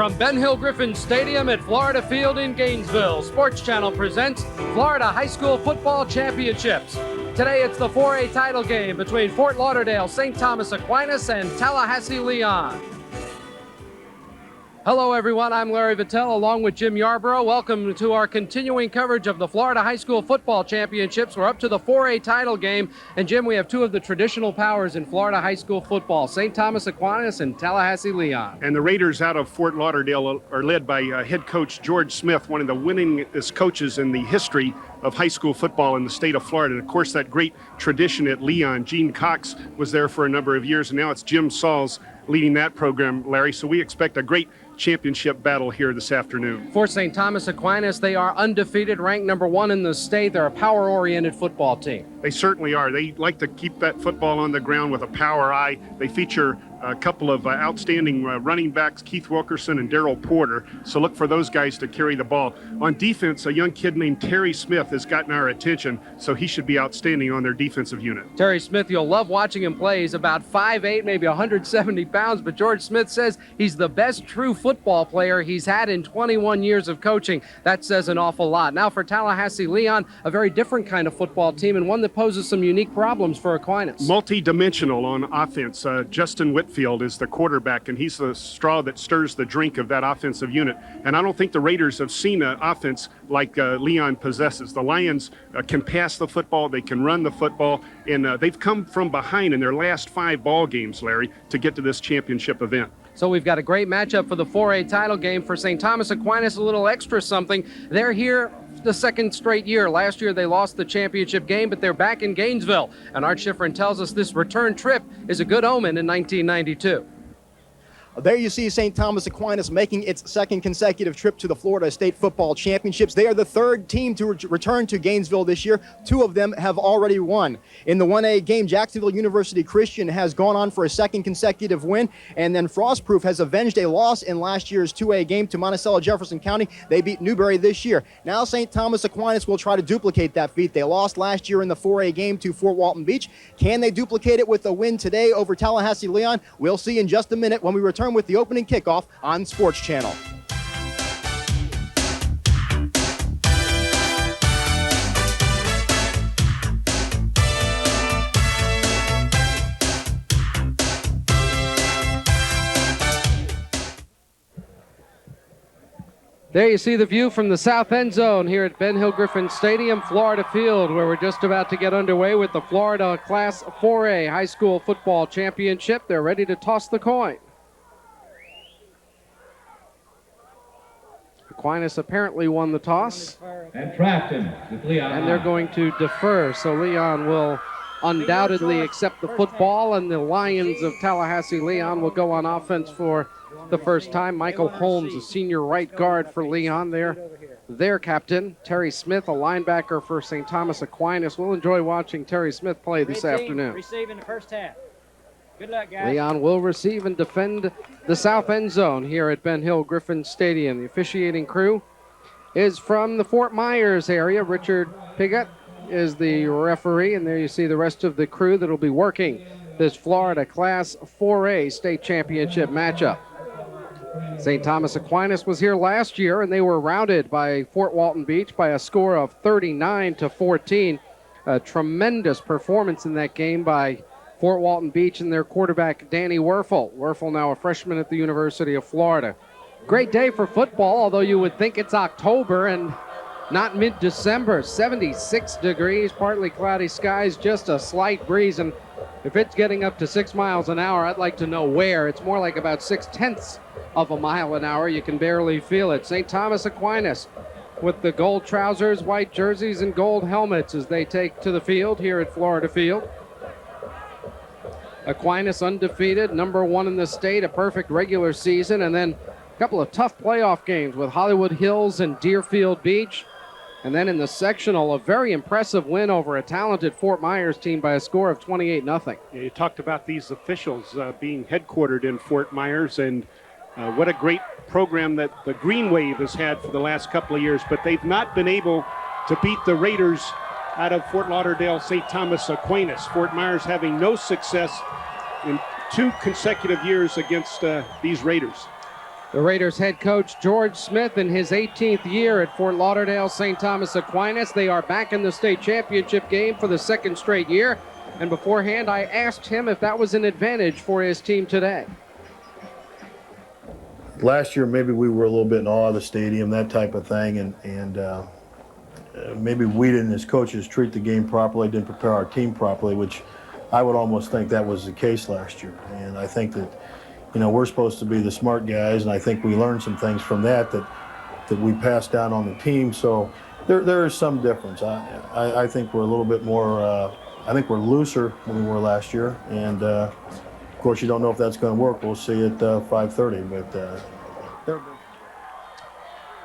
From Ben Hill Griffin Stadium at Florida Field in Gainesville, Sports Channel presents Florida High School Football Championships. Today it's the 4A title game between Fort Lauderdale St. Thomas Aquinas and Tallahassee Leon. Hello everyone, I'm Larry Vittel along with Jim Yarborough. Welcome to our continuing coverage of the Florida High School Football Championships. We're up to the 4A title game, and Jim, we have two of the traditional powers in Florida high school football, St. Thomas Aquinas and Tallahassee Leon. And the Raiders out of Fort Lauderdale are led by head coach George Smith, one of the winningest coaches in the history of high school football in the state of Florida. And of course, that great tradition at Leon. Gene Cox was there for a number of years, and now it's Jim Sauls leading that program, Larry. So we expect a great championship battle here this afternoon. For St. Thomas Aquinas, they are undefeated, ranked number one in the state. They're a power-oriented football team. They certainly are. They like to keep that football on the ground with a power eye. They feature a couple of outstanding running backs, Keith Wilkerson and Darrell Porter. So look for those guys to carry the ball. On defense, a young kid named Terry Smith has gotten our attention, so he should be outstanding on their defensive unit. Terry Smith, you'll love watching him play. He's about 5'8", maybe 170 pounds, but George Smith says he's the best true football player he's had in 21 years of coaching. That says an awful lot. Now for Tallahassee Leon, a very different kind of football team and one that poses some unique problems for Aquinas. Multi-dimensional on offense. Justin Whitfield is the quarterback, and he's the straw that stirs the drink of that offensive unit. And I don't think the Raiders have seen an offense like Leon possesses. The Lions can pass the football, they can run the football, and they've come from behind in their last 5 ball games, Larry, to get to this championship event. So we've got a great matchup for the 4A title game. For St. Thomas Aquinas, a little extra something. They're here the second straight year. Last year they lost the championship game, but they're back in Gainesville. And Art Schifrin tells us this return trip is a good omen in 1992. There you see St. Thomas Aquinas making its second consecutive trip to the Florida State Football Championships. They are the third team to return to Gainesville this year. 2 of them have already won. In the 1A game, Jacksonville University Christian has gone on for a second consecutive win, and then Frostproof has avenged a loss in last year's 2A game to Monticello Jefferson County. They beat Newberry this year. Now St. Thomas Aquinas will try to duplicate that feat. They lost last year in the 4A game to Fort Walton Beach. Can they duplicate it with a win today over Tallahassee Leon? We'll see in just a minute when we return with the opening kickoff on Sports Channel. There you see the view from the south end zone here at Ben Hill Griffin Stadium, Florida Field, where we're just about to get underway with the Florida Class 4A High School Football Championship. They're ready to toss the coin. Aquinas apparently won the toss. And Trafton with Leon. And they're going to defer, so Leon will undoubtedly accept the football, and the Lions of Tallahassee Leon will go on offense for the first time. Michael Holmes, a senior right guard for Leon, their captain. Terry Smith, a linebacker for St. Thomas Aquinas. We'll enjoy watching Terry Smith play this afternoon. Receiving the first half. Good luck, guys. Leon will receive and defend the south end zone here at Ben Hill Griffin Stadium. The officiating crew is from the Fort Myers area. Richard Piggott is the referee, and there you see the rest of the crew that will be working this Florida Class 4A state championship matchup. St. Thomas Aquinas was here last year, and they were routed by Fort Walton Beach by a score of 39-14. A tremendous performance in that game by Fort Walton Beach and their quarterback, Danny Werfel. Werfel now a freshman at the University of Florida. Great day for football, although you would think it's October and not mid-December. 76 degrees, partly cloudy skies, just a slight breeze. And if it's getting up to 6 miles an hour, I'd like to know where. It's more like about 0.6 of a mile an hour. You can barely feel it. St. Thomas Aquinas with the gold trousers, white jerseys, and gold helmets as they take to the field here at Florida Field. Aquinas undefeated, number 1 in the state, a perfect regular season, and then a couple of tough playoff games with Hollywood Hills and Deerfield Beach. And then in the sectional, a very impressive win over a talented Fort Myers team by a score of 28-0. Yeah, you talked about these officials being headquartered in Fort Myers, and what a great program that the Green Wave has had for the last couple of years, but they've not been able to beat the Raiders out of Fort Lauderdale St. Thomas Aquinas. Fort Myers having no success in 2 consecutive years against these Raiders. The Raiders head coach George Smith in his 18th year at Fort Lauderdale St. Thomas Aquinas. They are back in the state championship game for the second straight year. And beforehand, I asked him if that was an advantage for his team today. Last year, maybe we were a little bit in awe of the stadium, that type of thing, and maybe we didn't, as coaches, treat the game properly, didn't prepare our team properly, which I would almost think that was the case last year. And I think that, we're supposed to be the smart guys, and I think we learned some things from that we passed down on the team. So there is some difference. I think we're a little bit more, I think we're looser than we were last year, and of course, you don't know if that's going to work. We'll see at 5:30, but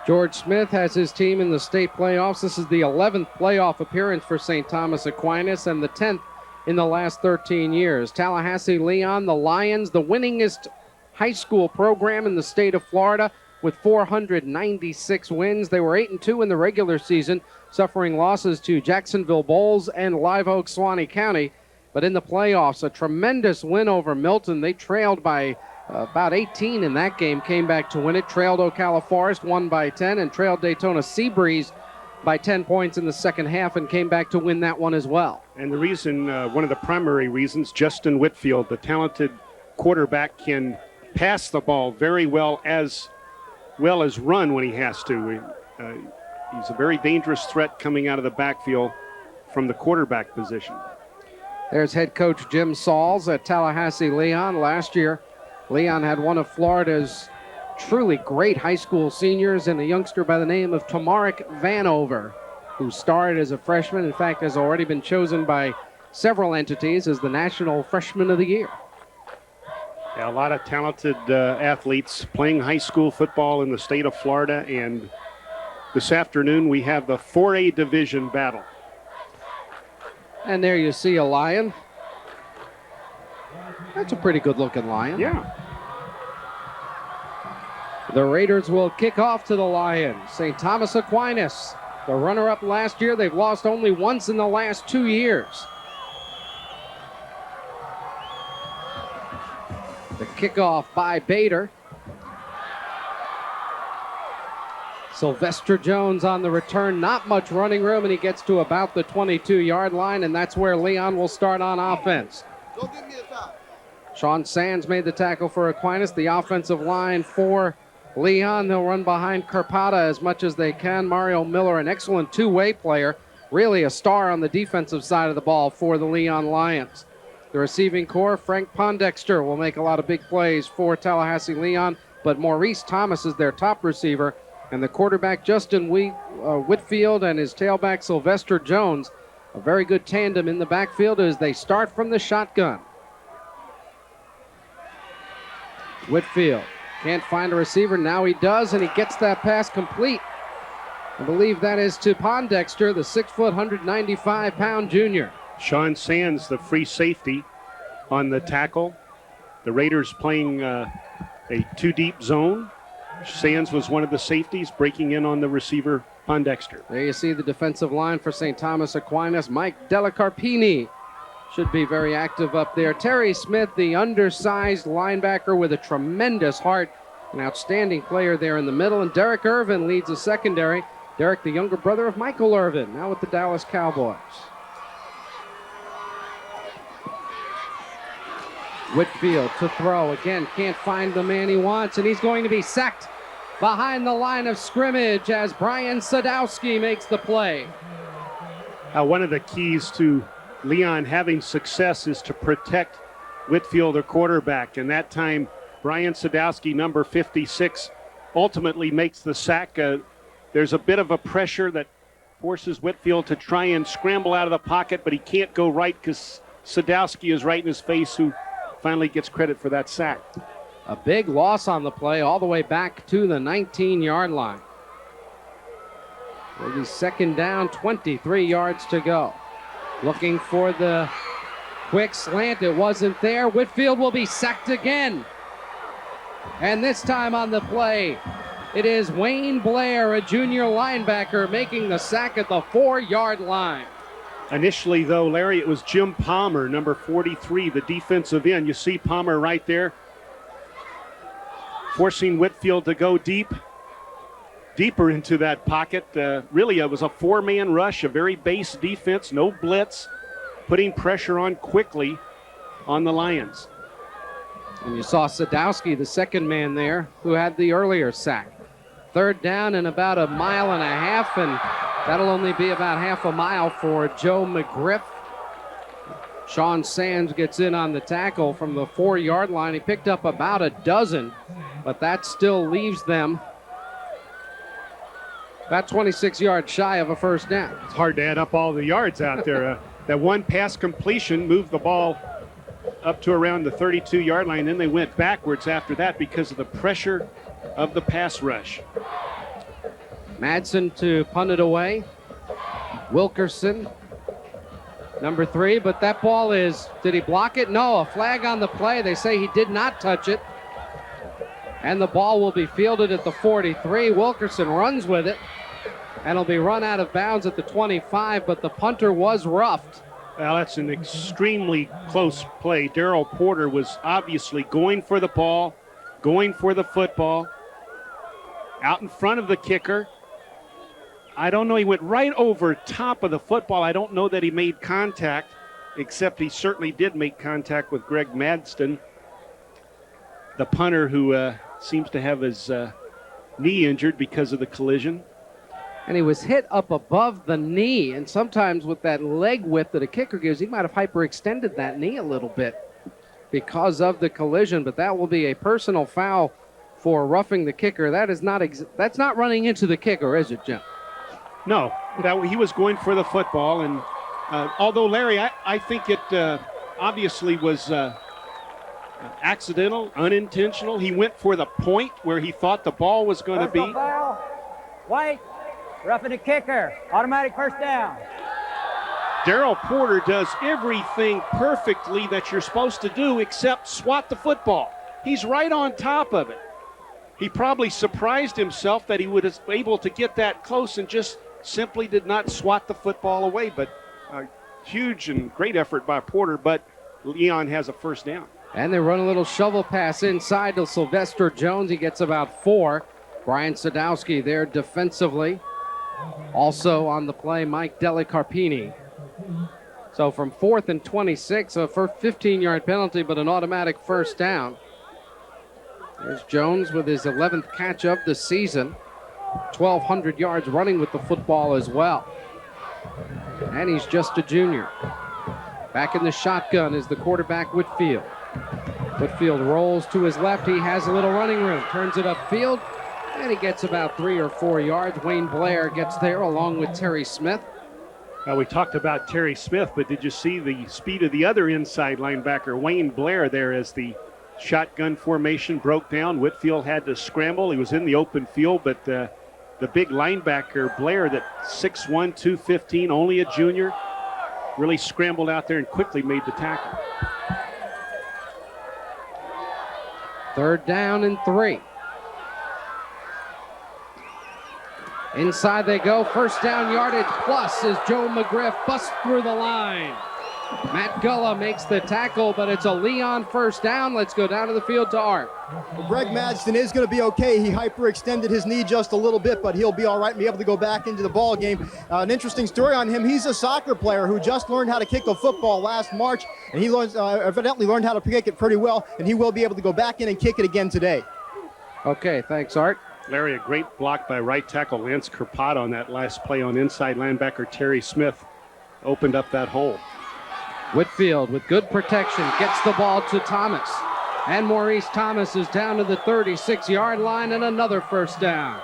George Smith has his team in the state playoffs. This is the 11th playoff appearance for St. Thomas Aquinas and the 10th in the last 13 years. Tallahassee Leon, the Lions, the winningest high school program in the state of Florida with 496 wins. They were 8-2 in the regular season, suffering losses to Jacksonville Bulls and Live Oak Suwannee County. But in the playoffs, a tremendous win over Milton. They trailed by about 18 in that game, came back to win it. Trailed Ocala Forest, won by 10, and trailed Daytona Seabreeze by 10 points in the second half and came back to win that one as well. And the reason, one of the primary reasons, Justin Whitfield, the talented quarterback, can pass the ball very well as run when he has to. He's a very dangerous threat coming out of the backfield from the quarterback position. There's head coach Jim Sauls at Tallahassee Leon. Last year, Leon had one of Florida's truly great high school seniors and a youngster by the name of Tomarek Vanover, who started as a freshman. In fact, has already been chosen by several entities as the National Freshman of the Year. Yeah, a lot of talented athletes playing high school football in the state of Florida. And this afternoon, we have the 4A division battle. And there you see a lion. That's a pretty good-looking lion. Yeah. The Raiders will kick off to the Lions. St. Thomas Aquinas, the runner-up last year. They've lost only once in the last 2 years. The kickoff by Bader. Sylvester Jones on the return. Not much running room, and he gets to about the 22-yard line, and that's where Leon will start on offense. Go give me a foul. Sean Sands made the tackle for Aquinas. The offensive line for Leon. They'll run behind Carpata as much as they can. Mario Miller, an excellent two-way player. Really a star on the defensive side of the ball for the Leon Lions. The receiving core, Frank Pondexter, will make a lot of big plays for Tallahassee Leon, but Maurice Thomas is their top receiver. And the quarterback, Justin Whitfield, and his tailback, Sylvester Jones, a very good tandem in the backfield as they start from the shotgun. Whitfield can't find a receiver. Now he does, and he gets that pass complete. I believe that is to Pondexter, the 6-foot, 195-pound junior. Sean Sands, the free safety on the tackle. The Raiders playing a two-deep zone. Sands was one of the safeties, breaking in on the receiver, Pondexter. There you see the defensive line for St. Thomas Aquinas. Mike Delacarpini should be very active up there. Terry Smith, the undersized linebacker with a tremendous heart, an outstanding player there in the middle. And Derek Irvin leads the secondary. Derek, the younger brother of Michael Irvin, now with the Dallas Cowboys. Whitfield to throw. Again, can't find the man he wants, and he's going to be sacked behind the line of scrimmage as Brian Sadowski makes the play. One of the keys to Leon having success is to protect Whitfield, a quarterback. And that time, Brian Sadowski, number 56, ultimately makes the sack. There's a bit of a pressure that forces Whitfield to try and scramble out of the pocket, but he can't go right because Sadowski is right in his face, who finally gets credit for that sack. A big loss on the play all the way back to the 19-yard line. Will be second down, 23 yards to go. Looking for the quick slant. It wasn't there. Whitfield will be sacked again. And this time on the play, it is Wayne Blair, a junior linebacker, making the sack at the 4-yard line. Initially, though, Larry, it was Jim Palmer, number 43, the defensive end. You see Palmer right there. forcing Whitfield to go deeper into that pocket. Really, it was a four-man rush, a very base defense, no blitz, putting pressure on quickly on the Lions. And you saw Sadowski, the second man there, who had the earlier sack. Third down and about a mile and a half, and that'll only be about half a mile for Joe McGriff. Sean Sands gets in on the tackle from the 4-yard line. He picked up about a dozen, but that still leaves them about 26 yards shy of a first down. It's hard to add up all the yards out there. That one pass completion moved the ball up to around the 32-yard line. Then they went backwards after that because of the pressure of the pass rush. Madsen to punt it away. Wilkerson, number 3, but that ball did he block it? No, a flag on the play. They say he did not touch it. And the ball will be fielded at the 43. Wilkerson runs with it, and it'll be run out of bounds at the 25, but the punter was roughed. Well, that's an extremely close play. Darrell Porter was obviously going for the ball, going for the football, out in front of the kicker. I don't know, he went right over top of the football. I don't know that he made contact, except he certainly did make contact with Greg Madston, the punter who seems to have his knee injured because of the collision. And he was hit up above the knee, and sometimes with that leg width that a kicker gives, he might have hyperextended that knee a little bit because of the collision, but that will be a personal foul for roughing the kicker. That is not that's not running into the kicker, is it, Jim? No, he was going for the football, and although, Larry, I think it obviously was accidental, unintentional. He went for the point where he thought the ball was going to be. Foul. White, roughing the kicker, automatic first down. Darrell Porter does everything perfectly that you're supposed to do except swat the football. He's right on top of it. He probably surprised himself that he was able to get that close and just simply did not swat the football away. But a huge and great effort by Porter, but Leon has a first down. And they run a little shovel pass inside to Sylvester Jones. He gets about 4. Brian Sadowski there defensively. Also on the play, Mike Delicarpini. So from 4th and 26, a 15-yard penalty, but an automatic first down. There's Jones with his 11th catch of the season. 1,200 yards running with the football as well. And he's just a junior. Back in the shotgun is the quarterback, Whitfield. Whitfield rolls to his left. He has a little running room. Turns it upfield, and he gets about 3 or 4 yards. Wayne Blair gets there along with Terry Smith. We talked about Terry Smith, but did you see the speed of the other inside linebacker, Wayne Blair, there as the shotgun formation broke down? Whitfield had to scramble. He was in the open field, but the big linebacker, Blair, that 6'1", 215, only a junior, really scrambled out there and quickly made the tackle. 3rd down and 3. Inside they go. First down yardage plus as Joe McGriff busts through the line. Matt Gullah makes the tackle, but it's a Leon first down. Let's go down to the field to Art. Well, Greg Madston is going to be okay. He hyperextended his knee just a little bit, but he'll be all right and be able to go back into the ball game. An interesting story on him. He's a soccer player who just learned how to kick a football last March, and he evidently learned how to kick it pretty well, and he will be able to go back in and kick it again today. Okay, thanks, Art. Larry, a great block by right tackle Lance Kerpot on that last play on inside linebacker Terry Smith. Opened up that hole. Whitfield with good protection gets the ball to Thomas. And Maurice Thomas is down to the 36-yard line and another first down.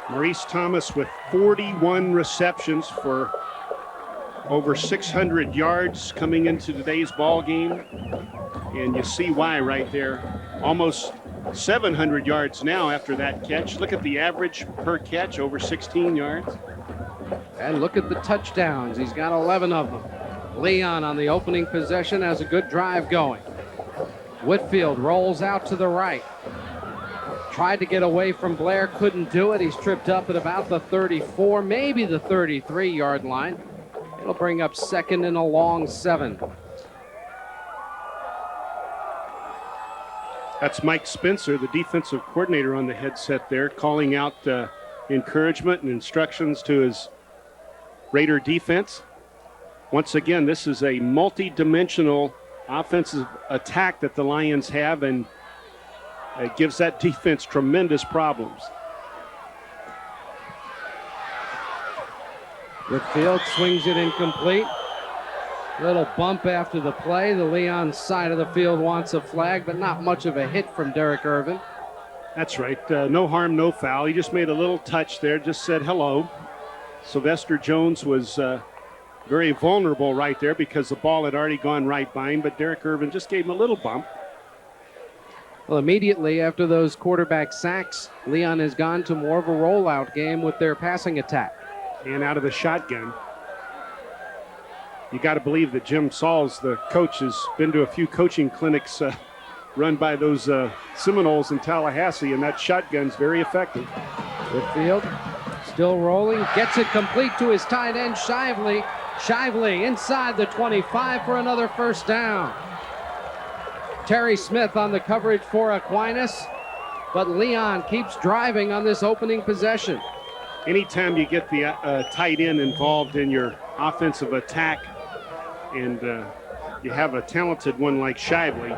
Maurice Thomas with 41 receptions for over 600 yards coming into today's ball game. And you see why right there. Almost 700 yards now after that catch. Look at the average per catch, over 16 yards. And look at the touchdowns. He's got 11 of them. Leon on the opening possession has a good drive going. Whitfield rolls out to the right. Tried to get away from Blair, couldn't do it. He's tripped up at about the 34, maybe the 33-yard line. It'll bring up 2nd and a long 7. That's Mike Spencer, the defensive coordinator, on the headset there, calling out encouragement and instructions to his Raider defense. Once again, this is a multi-dimensional offensive attack that the Lions have, and it gives that defense tremendous problems. Whitfield swings it incomplete. Little bump after the play. The Leon side of the field wants a flag, but not much of a hit from Derek Irvin. That's right. No harm, no foul. He just made a little touch there, just said hello. Sylvester Jones was very vulnerable right there because the ball had already gone right by him, but Derek Irvin just gave him a little bump. Well, immediately after those quarterback sacks, Leon has gone to more of a rollout game with their passing attack. And out of the shotgun. You got to believe that Jim Sauls, the coach, has been to a few coaching clinics run by those Seminoles in Tallahassee, and that shotgun's very effective. Whitfield still rolling, gets it complete to his tight end, Shively. Shively inside the 25 for another first down. Terry Smith on the coverage for Aquinas, but Leon keeps driving on this opening possession. Anytime you get the tight end involved in your offensive attack and you have a talented one like Shively,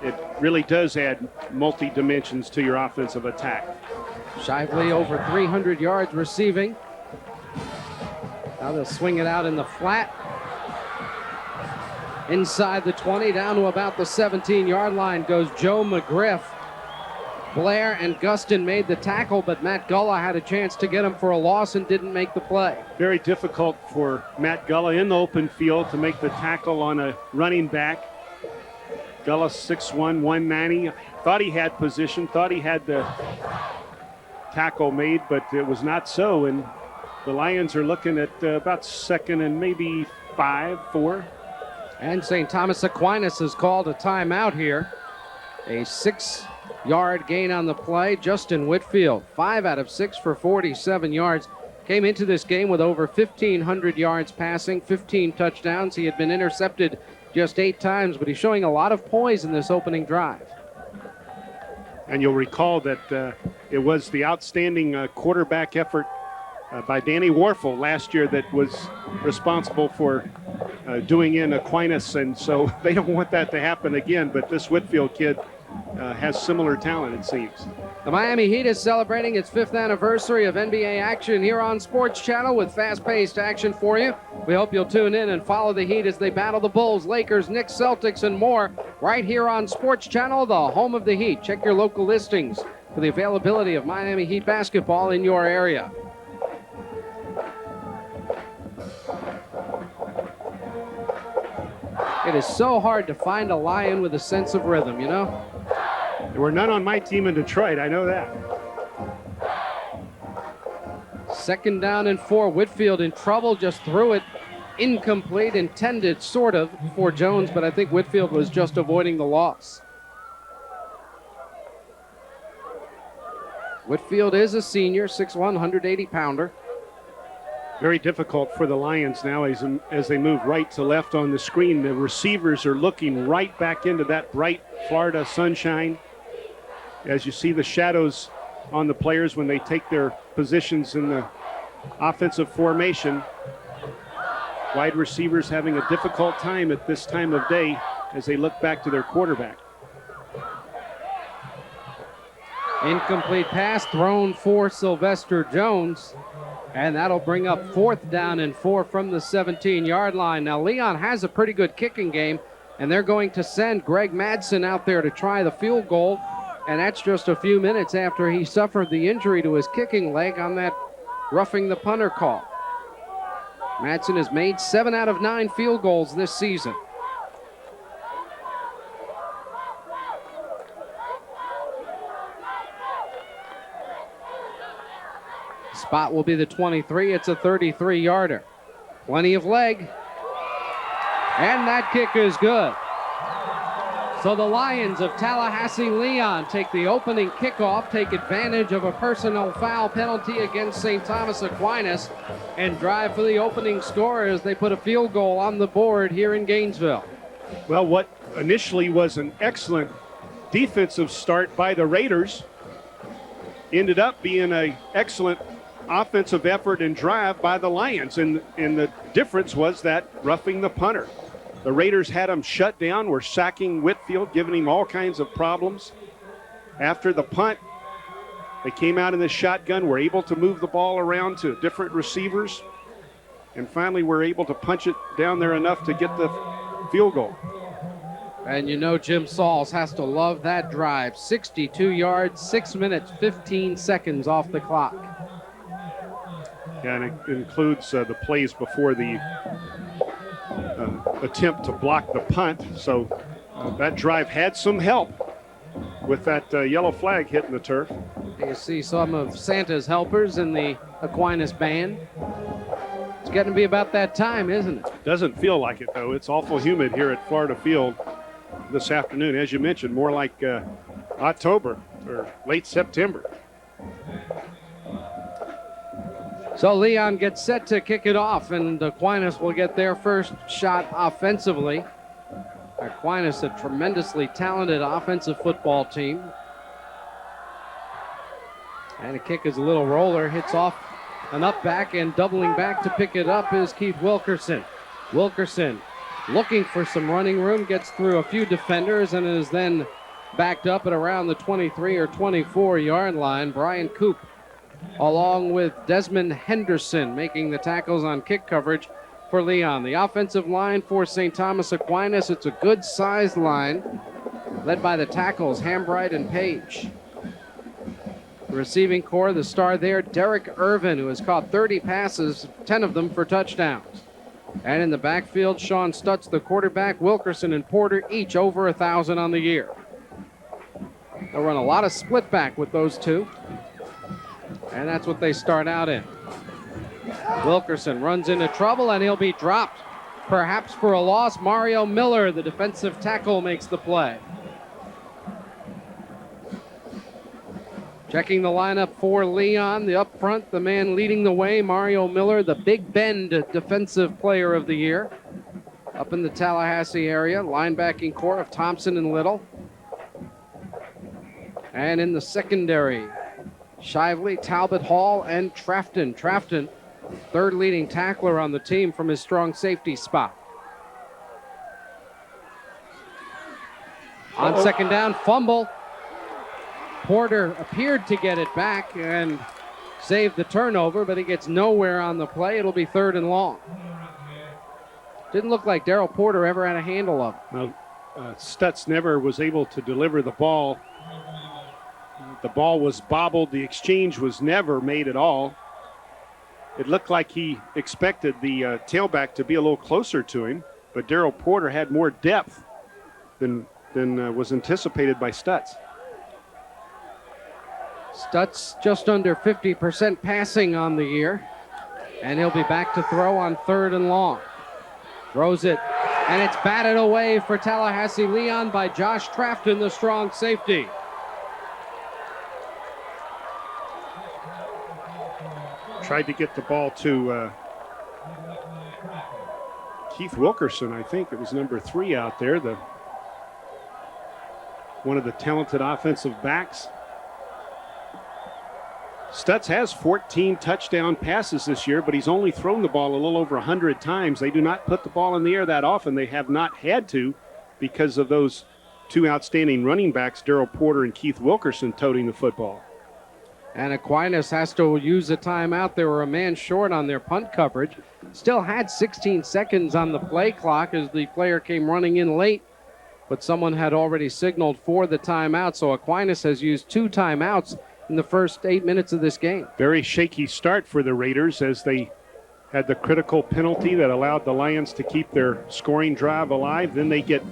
it really does add multi-dimensions to your offensive attack. Shively over 300 yards receiving. Now they'll swing it out in the flat. Inside the 20, down to about the 17-yard line goes Joe McGriff. Blair and Gustin made the tackle, but Matt Gullah had a chance to get him for a loss and didn't make the play. Very difficult for Matt Gullah in the open field to make the tackle on a running back. Gullah 6'1", 190. Thought he had position, thought he had the tackle made, but it was not so. And the Lions are looking at about second and maybe 5, 4. And St. Thomas Aquinas has called a timeout here. A 6-yard gain on the play. Justin Whitfield, 5 out of 6 for 47 yards. Came into this game with over 1,500 yards passing, 15 touchdowns. He had been intercepted just 8 times, but he's showing a lot of poise in this opening drive. And you'll recall that it was the outstanding quarterback effort by Danny Warfel last year that was responsible for doing in Aquinas, and so they don't want that to happen again, but this Whitfield kid has similar talent, it seems. The Miami Heat is celebrating its 5th anniversary of NBA action here on Sports Channel with fast-paced action for you. We hope you'll tune in and follow the Heat as they battle the Bulls, Lakers, Knicks, Celtics, and more right here on Sports Channel, the home of the Heat. Check your local listings for the availability of Miami Heat basketball in your area. It is so hard to find a Lion with a sense of rhythm, you know? There were none on my team in Detroit, I know that. 2nd down and 4. Whitfield in trouble, just threw it incomplete, intended sort of for Jones, but I think Whitfield was just avoiding the loss. Whitfield is a senior, 6'1", 180-pounder. Very difficult for the Lions now as they move right to left on the screen. The receivers are looking right back into that bright Florida sunshine. As you see the shadows on the players when they take their positions in the offensive formation. Wide receivers having a difficult time at this time of day as they look back to their quarterback. Incomplete pass thrown for Sylvester Jones. And that'll bring up 4th down and 4 from the 17-yard line. Now, Leon has a pretty good kicking game, and they're going to send Greg Madsen out there to try the field goal. And that's just a few minutes after he suffered the injury to his kicking leg on that roughing the punter call. Madsen has made 7 out of 9 field goals this season. Spot will be the 23. It's a 33-yarder. Plenty of leg. And that kick is good. So the Lions of Tallahassee Leon take the opening kickoff, take advantage of a personal foul penalty against St. Thomas Aquinas, and drive for the opening score as they put a field goal on the board here in Gainesville. Well, what initially was an excellent defensive start by the Raiders ended up being an excellent offensive effort and drive by the Lions. And the difference was that roughing the punter. The Raiders had him shut down, were sacking Whitfield, giving him all kinds of problems. After the punt, they came out in the shotgun, were able to move the ball around to different receivers, and finally were able to punch it down there enough to get the field goal. And you know Jim Sauls has to love that drive. 62 yards, 6 minutes, 15 seconds off the clock. Yeah, and it includes the plays before the attempt to block the punt. So that drive had some help with that yellow flag hitting the turf. You see some of Santa's helpers in the Aquinas band. It's getting to be about that time, isn't it? Doesn't feel like it, though. It's awful humid here at Florida Field this afternoon. As you mentioned, more like October or late September. So Leon gets set to kick it off, and Aquinas will get their first shot offensively. Aquinas, a tremendously talented offensive football team. And the kick is a little roller, hits off an up back, and doubling back to pick it up is Keith Wilkerson. Wilkerson looking for some running room, gets through a few defenders, and is then backed up at around the 23 or 24 yard line. Brian Coop, along with Desmond Henderson, making the tackles on kick coverage for Leon. The offensive line for St. Thomas Aquinas, it's a good-sized line, led by the tackles, Hambright and Page. The receiving core, the star there, Derek Irvin, who has caught 30 passes, 10 of them for touchdowns. And in the backfield, Sean Stutz, the quarterback, Wilkerson and Porter, each over 1,000 on the year. They'll run a lot of split back with those two. And that's what they start out in. Wilkerson runs into trouble, and he'll be dropped, perhaps for a loss. Mario Miller, the defensive tackle, makes the play. Checking the lineup for Leon, the up front, the man leading the way, Mario Miller, the Big Bend defensive player of the year. Up in the Tallahassee area, linebacking core of Thompson and Little. And in the secondary, Shively, Talbot Hall, and Trafton. Trafton, third leading tackler on the team from his strong safety spot. On second down, fumble. Porter appeared to get it back and save the turnover, but he gets nowhere on the play. It'll be 3rd and long. Didn't look like Darryl Porter ever had a handle of it. Well, Stutz never was able to deliver the ball. The ball was bobbled. The exchange was never made at all. It looked like he expected the tailback to be a little closer to him, but Darryl Porter had more depth than was anticipated by Stutz. Stutz just under 50% passing on the year, and he'll be back to throw on 3rd and long. Throws it, and it's batted away for Tallahassee Leon by Josh Trafton, the strong safety. Tried to get the ball to Keith Wilkerson, I think. It was number 3 out there, one of the talented offensive backs. Stutz has 14 touchdown passes this year, but he's only thrown the ball a little over 100 times. They do not put the ball in the air that often. They have not had to because of those 2 outstanding running backs, Darryl Porter and Keith Wilkerson, toting the football. And Aquinas has to use a timeout. They were a man short on their punt coverage. Still had 16 seconds on the play clock as the player came running in late, but someone had already signaled for the timeout. So Aquinas has used 2 timeouts in the first 8 minutes of this game. Very shaky start for the Raiders as they had the critical penalty that allowed the Lions to keep their scoring drive alive. Then they get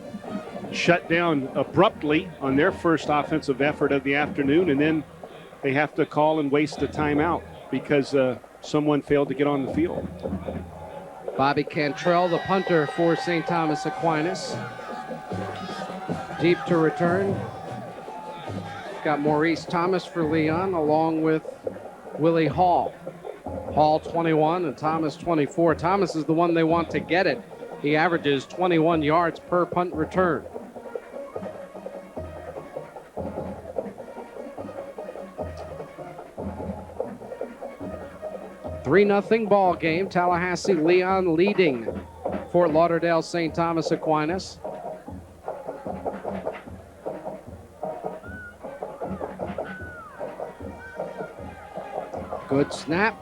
shut down abruptly on their first offensive effort of the afternoon, and then they have to call and waste a timeout because someone failed to get on the field. Bobby Cantrell, the punter for St. Thomas Aquinas. Deep to return. Got Maurice Thomas for Leon, along with Willie Hall. Hall 21 and Thomas 24. Thomas is the one they want to get it. He averages 21 yards per punt return. 3-0 ball game. Tallahassee Leon leading Fort Lauderdale St. Thomas Aquinas. Good snap.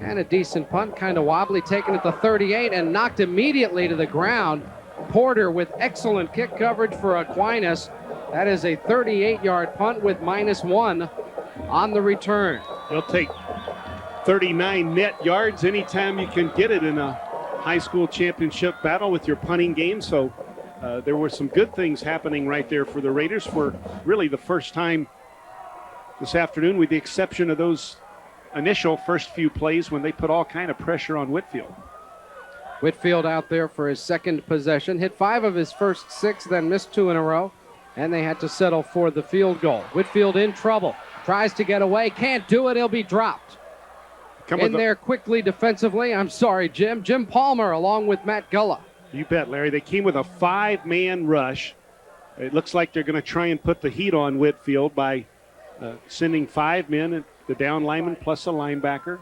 And a decent punt, kind of wobbly, taken at the 38 and knocked immediately to the ground. Porter with excellent kick coverage for Aquinas. That is a 38-yard punt with -1 on the return. They'll take 39 net yards anytime you can get it in a high school championship battle with your punting game. So there were some good things happening right there for the Raiders for really the first time this afternoon, with the exception of those initial first few plays when they put all kind of pressure on Whitfield. Whitfield out there for his second possession. Hit 5 of his first 6, then missed 2 in a row. And they had to settle for the field goal. Whitfield in trouble. Tries to get away. Can't do it. He'll be dropped. In there quickly defensively. I'm sorry, Jim. Jim Palmer along with Matt Gulla. You bet, Larry. They came with a 5-man rush. It looks like they're going to try and put the heat on Whitfield by sending 5 men, the down lineman plus a linebacker.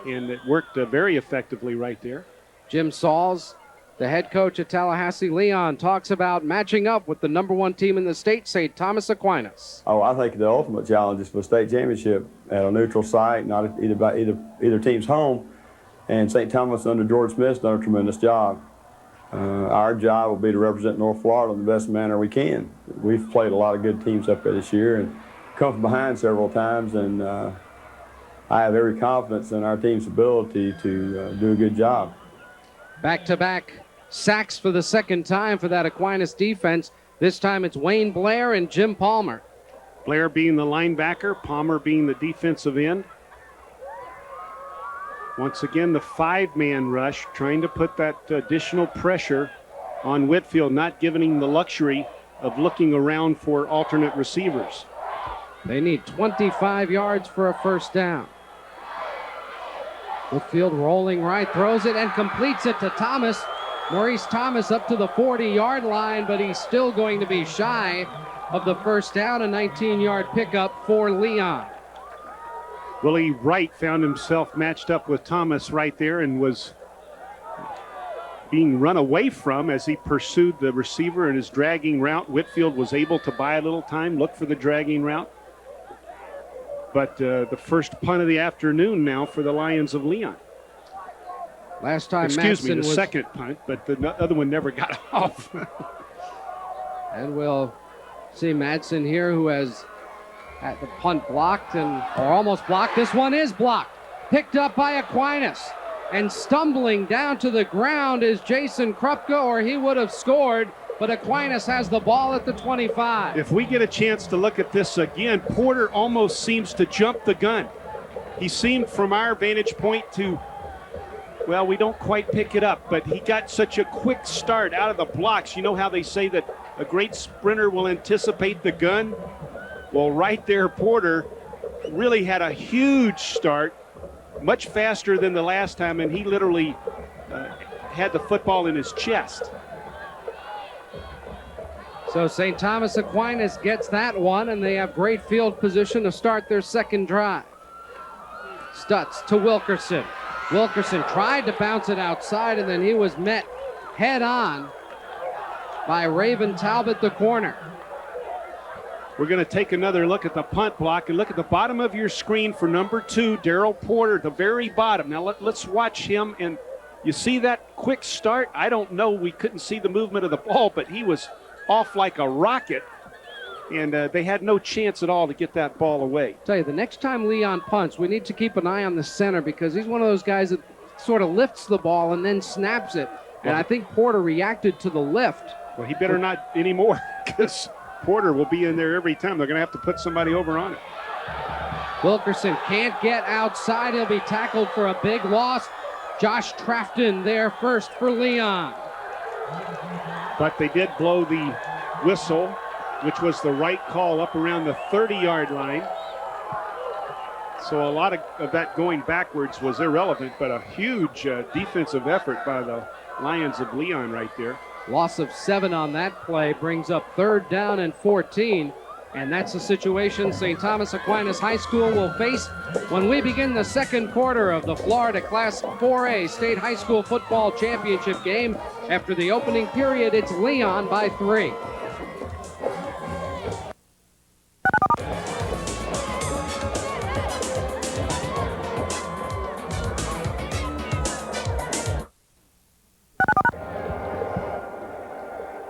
And it worked very effectively right there. Jim Sauls, the head coach at Tallahassee Leon, talks about matching up with the #1 team in the state, St. Thomas Aquinas. Oh, I think the ultimate challenge is for the state championship at a neutral site, not either team's home. And St. Thomas under George Smith's done a tremendous job. Our job will be to represent North Florida in the best manner we can. We've played a lot of good teams up there this year and come from behind several times, and I have every confidence in our team's ability to do a good job. Back-to-back sacks for the second time for that Aquinas defense. This time it's Wayne Blair and Jim Palmer. Blair being the linebacker, Palmer being the defensive end. Once again, the 5-man rush, trying to put that additional pressure on Whitfield, not giving him the luxury of looking around for alternate receivers. They need 25 yards for a first down. Whitfield rolling right, throws it and completes it to Thomas. Maurice Thomas up to the 40-yard line, but he's still going to be shy of the first down. A 19-yard pickup for Leon. Willie Wright found himself matched up with Thomas right there and was being run away from as he pursued the receiver in his dragging route. Whitfield was able to buy a little time, look for the dragging route. But the first punt of the afternoon now for the Lions of Leon. Last time the second punt, but the other one never got off. And we'll see Madsen here, who has had the punt blocked or almost blocked. This one is blocked. Picked up by Aquinas. And stumbling down to the ground is Jason Krupka, or he would have scored. But Aquinas has the ball at the 25. If we get a chance to look at this again, Porter almost seems to jump the gun. He seemed from our vantage point to, well, we don't quite pick it up, but he got such a quick start out of the blocks. You know how they say that a great sprinter will anticipate the gun? Well, right there, Porter really had a huge start, much faster than the last time, and he literally had the football in his chest. So St. Thomas Aquinas gets that one, and they have great field position to start their second drive. Stutz to Wilkerson. Wilkerson tried to bounce it outside, and then he was met head on by Raven Talbot, the corner. We're going to take another look at the punt block, and look at the bottom of your screen for number 2, Daryl Porter, the very bottom. Now let's watch him, and you see that quick start? I don't know. We couldn't see the movement of the ball, but he was off like a rocket, and they had no chance at all to get that ball away. Tell you, the next time Leon punts, we need to keep an eye on the center, because he's one of those guys that sort of lifts the ball and then snaps it. And I think Porter reacted to the lift. Well, he better not anymore, because Porter will be in there every time. They're going to have to put somebody over on it. Wilkerson can't get outside. He'll be tackled for a big loss. Josh Trafton there first for Leon. But they did blow the whistle, which was the right call up around the 30-yard line. So a lot of that going backwards was irrelevant, but a huge defensive effort by the Lions of Leon right there. Loss of 7 on that play brings up 3rd down and 14. And that's the situation St. Thomas Aquinas High School will face when we begin the second quarter of the Florida Class 4A State High School Football Championship game. After the opening period, it's Leon by 3.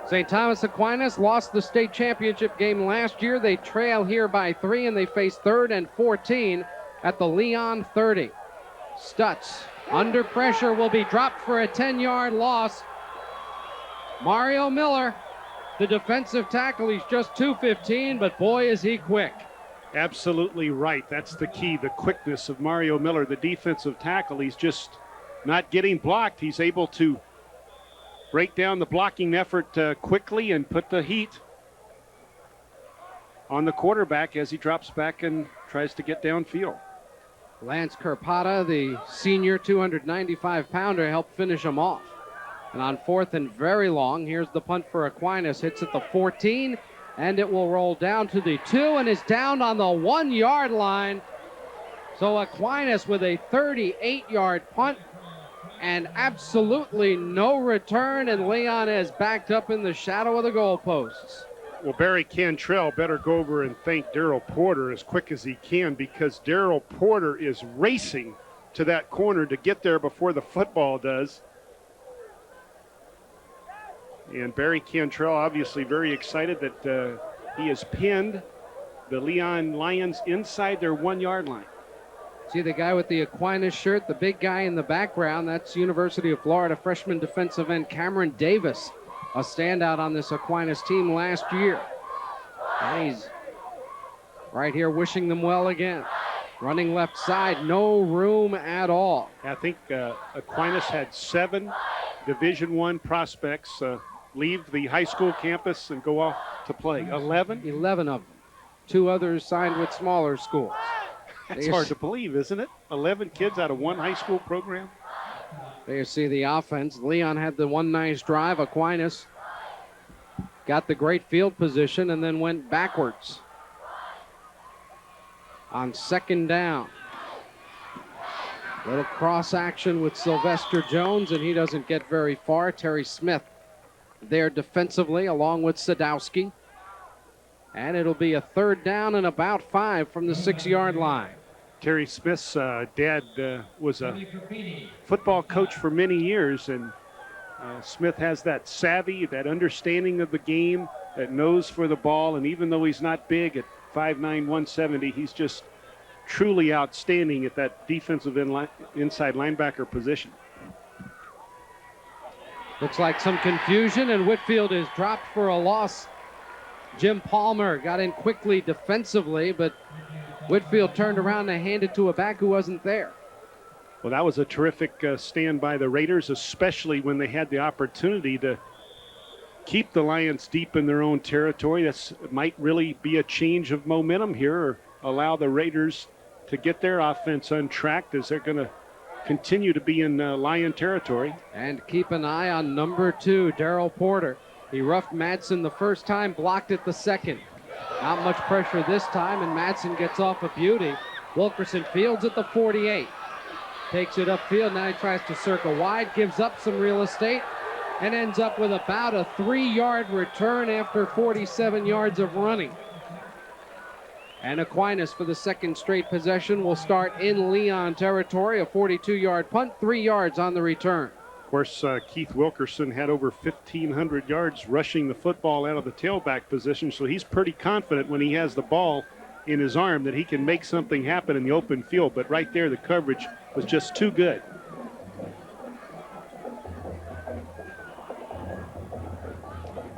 St. Thomas Aquinas lost the state championship game last year. They trail here by 3, and they face 3rd and 14 at the Leon 30. Stutz, under pressure, will be dropped for a 10-yard loss. Mario Miller, the defensive tackle, he's just 215, but boy, is he quick. Absolutely right. That's the key, the quickness of Mario Miller, the defensive tackle. He's just not getting blocked. He's able to break down the blocking effort quickly and put the heat on the quarterback as he drops back and tries to get downfield. Lance Kerpata, the senior 295-pounder, helped finish him off. And on 4th and very long, here's the punt for Aquinas. Hits at the 14, and it will roll down to the 2 and is down on the 1-yard line. So Aquinas with a 38-yard punt and absolutely no return, and Leon is backed up in the shadow of the goalposts. Well, Barry Cantrell better go over and thank Darrell Porter as quick as he can, because Darrell Porter is racing to that corner to get there before the football does. And Barry Cantrell obviously very excited that he has pinned the Leon Lions inside their 1-yard line. See the guy with the Aquinas shirt, the big guy in the background, that's University of Florida freshman defensive end Cameron Davis, a standout on this Aquinas team last year. And he's right here wishing them well again. Running left side, no room at all. I think Aquinas had 7 Division I prospects leave the high school campus and go off to play. 11? 11 of them. 2 others signed with smaller schools. That's hard to believe, isn't it? 11 kids out of one high school program. There you see the offense. Leon had the one nice drive. Aquinas got the great field position and then went backwards. On 2nd down. Little cross action with Sylvester Jones, and he doesn't get very far. Terry Smith there defensively along with Sadowski. And it'll be a 3rd down and about 5 from the 6-yard line. Terry Smith's dad was a football coach for many years, and Smith has that savvy, that understanding of the game, that nose for the ball, and even though he's not big at 5'9", 170, he's just truly outstanding at that defensive inside linebacker position. Looks like some confusion, and Whitfield is dropped for a loss. Jim Palmer got in quickly defensively, but Whitfield turned around and handed to a back who wasn't there. Well, that was a terrific stand by the Raiders, especially when they had the opportunity to keep the Lions deep in their own territory. That might really be a change of momentum here, or allow the Raiders to get their offense untracked, as they're going to continue to be in Lion territory. And keep an eye on number 2, Darrell Porter. He roughed Madsen the first time, blocked it the second. Not much pressure this time, and Madsen gets off a beauty. Wilkerson fields at the 48. Takes it upfield, now he tries to circle wide, gives up some real estate, and ends up with about a 3-yard return after 47 yards of running. And Aquinas, for the 2nd straight possession, will start in Leon territory. A 42-yard punt, 3 yards on the return. Of course, Keith Wilkerson had over 1,500 yards rushing the football out of the tailback position, so he's pretty confident when he has the ball in his arm that he can make something happen in the open field. But right there, the coverage was just too good.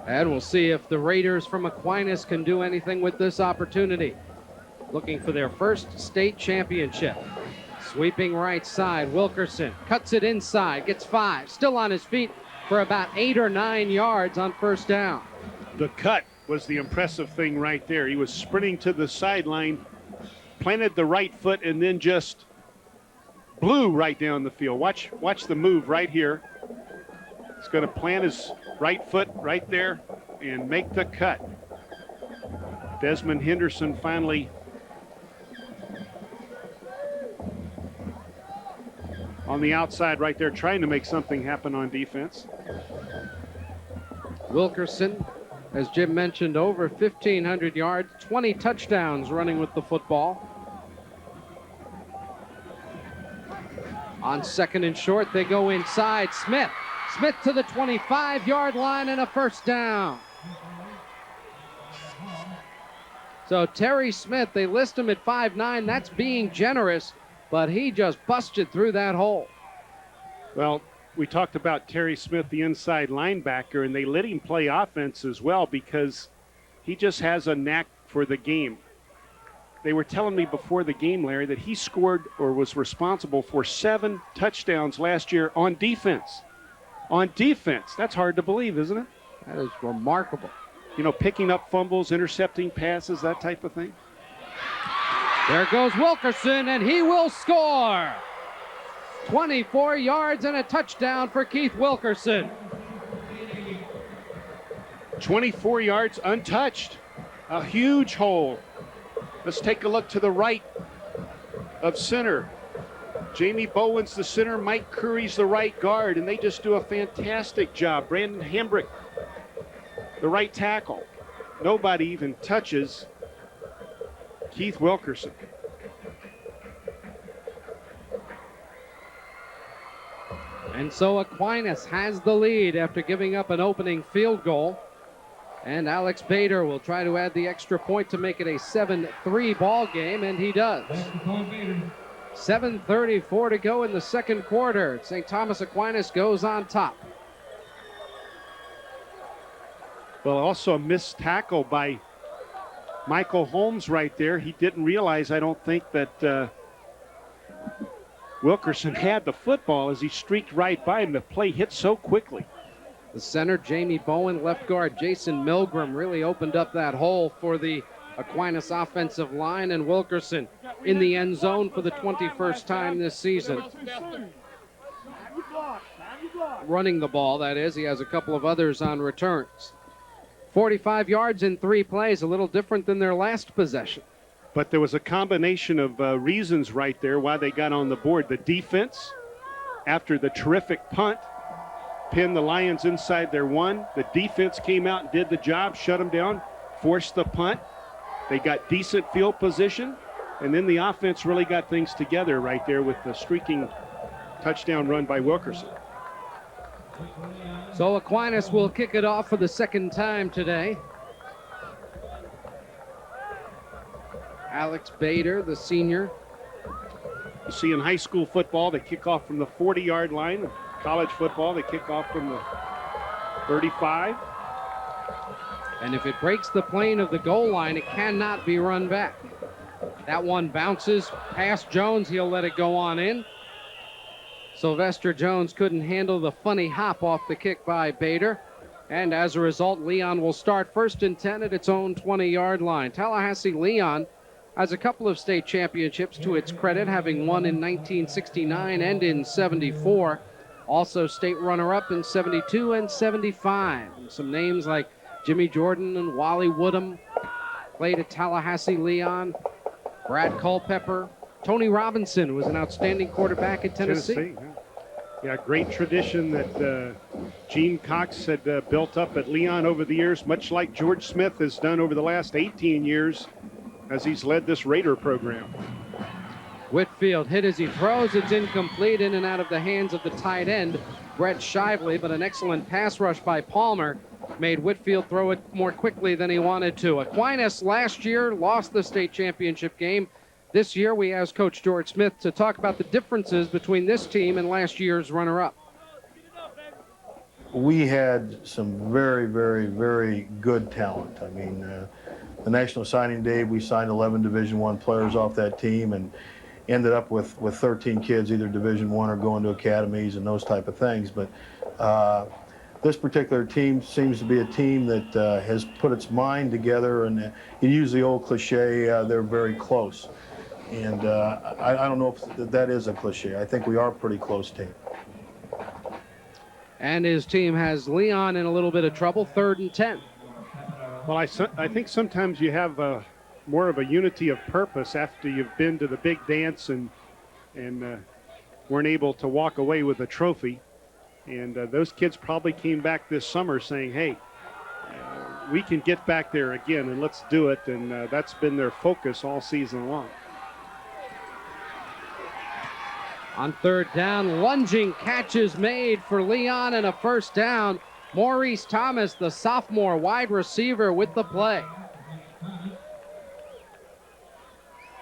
And we'll see if the Raiders from Aquinas can do anything with this opportunity. Looking for their first state championship. Sweeping right side, Wilkerson cuts it inside, gets 5, still on his feet for about 8 or 9 yards on 1st down. The cut was the impressive thing right there. He was sprinting to the sideline, planted the right foot, and then just blew right down the field. Watch the move right here. He's going to plant his right foot right there and make the cut. Desmond Henderson finally on the outside right there, trying to make something happen on defense. Wilkerson, as Jim mentioned, over 1,500 yards, 20 touchdowns running with the football. On second and short, they go inside. Smith to the 25-yard line and a first down. So Terry Smith, they list him at 5'9". That's being generous, but he just busted through that hole. Well, we talked about Terry Smith, the inside linebacker, and they let him play offense as well because he just has a knack for the game. They were telling me before the game, Larry, that he scored or was responsible for 7 touchdowns last year on defense. On defense. That's hard to believe, isn't it? That is remarkable. You know, picking up fumbles, intercepting passes, that type of thing. There goes Wilkerson, and he will score. 24 yards and a touchdown for Keith Wilkerson. 24 yards untouched. A huge hole. Let's take a look to the right of center. Jamie Bowen's the center, Mike Curry's the right guard, and they just do a fantastic job. Brandon Hambrick, the right tackle. Nobody even touches Keith Wilkerson. And so Aquinas has the lead after giving up an opening field goal. And Alex Bader will try to add the extra point to make it a 7-3 ball game, and he does. 7:34 to go in the second quarter. St. Thomas Aquinas goes on top. Well, also a missed tackle by Michael Holmes right there. He didn't realize, I don't think, that Wilkerson had the football as he streaked right by him. The play hit so quickly. The center, Jamie Bowen, left guard Jason Milgram really opened up that hole for the Aquinas offensive line, and Wilkerson in the end zone for the 21st time this season. Running the ball, that is. He has a couple of others on returns. 45 yards in 3 plays, a little different than their last possession. But there was a combination of reasons right there why they got on the board. The defense, after the terrific punt, pinned the Lions inside their 1. The defense came out and did the job, shut them down, forced the punt. They got decent field position, and then the offense really got things together right there with the streaking touchdown run by Wilkerson. So Aquinas will kick it off for the second time today. Alex Bader, the senior. You see in high school football, they kick off from the 40-yard line. College football, they kick off from the 35. And if it breaks the plane of the goal line, it cannot be run back. That one bounces past Jones. He'll let it go on in. Sylvester Jones couldn't handle the funny hop off the kick by Bader. And as a result, Leon will start 1st and 10 at its own 20-yard line. Tallahassee Leon has a couple of state championships to its credit, having won in 1969 and in 74. Also state runner-up in 72 and 75. And some names like Jimmy Jordan and Wally Woodham played at Tallahassee Leon. Brad Culpepper. Tony Robinson was an outstanding quarterback at Tennessee. Yeah, great tradition that Gene Cox had built up at Leon over the years, much like George Smith has done over the last 18 years as he's led this Raider program. Whitfield hit as he throws. It's incomplete, in and out of the hands of the tight end, Brett Shively, but an excellent pass rush by Palmer made Whitfield throw it more quickly than he wanted to. Aquinas last year lost the state championship game. This year we asked Coach George Smith to talk about the differences between this team and last year's runner-up. We had some very, very, very good talent. I mean, the National Signing Day, we signed 11 Division I players off that team and ended up with 13 kids, either Division I or going to academies and those type of things. But this particular team seems to be a team that has put its mind together, and you use the old cliche, they're very close. And I don't know if that is a cliche. I think we are a pretty close team. And his team has Leon in a little bit of trouble, 3rd and 10. Well, I think sometimes you have more of a unity of purpose after you've been to the big dance and weren't able to walk away with a trophy. And those kids probably came back this summer saying, hey, we can get back there again and let's do it. And that's been their focus all season long. On third down, lunging catches made for Leon and a first down. Maurice Thomas, the sophomore wide receiver, with the play.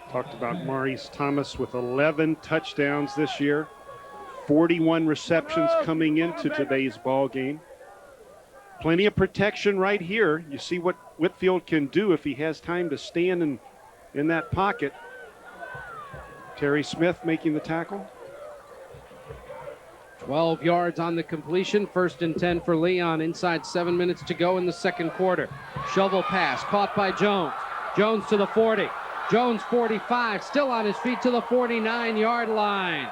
Talked about Maurice Thomas with 11 touchdowns this year, 41 receptions coming into today's ball game. Plenty of protection right here. You see what Whitfield can do if he has time to stand in that pocket. Terry Smith making the tackle. 12 yards on the completion. 1st and 10 for Leon. Inside 7 minutes to go in the second quarter. Shovel pass caught by Jones. Jones to the 40. Jones 45. Still on his feet to the 49-yard line.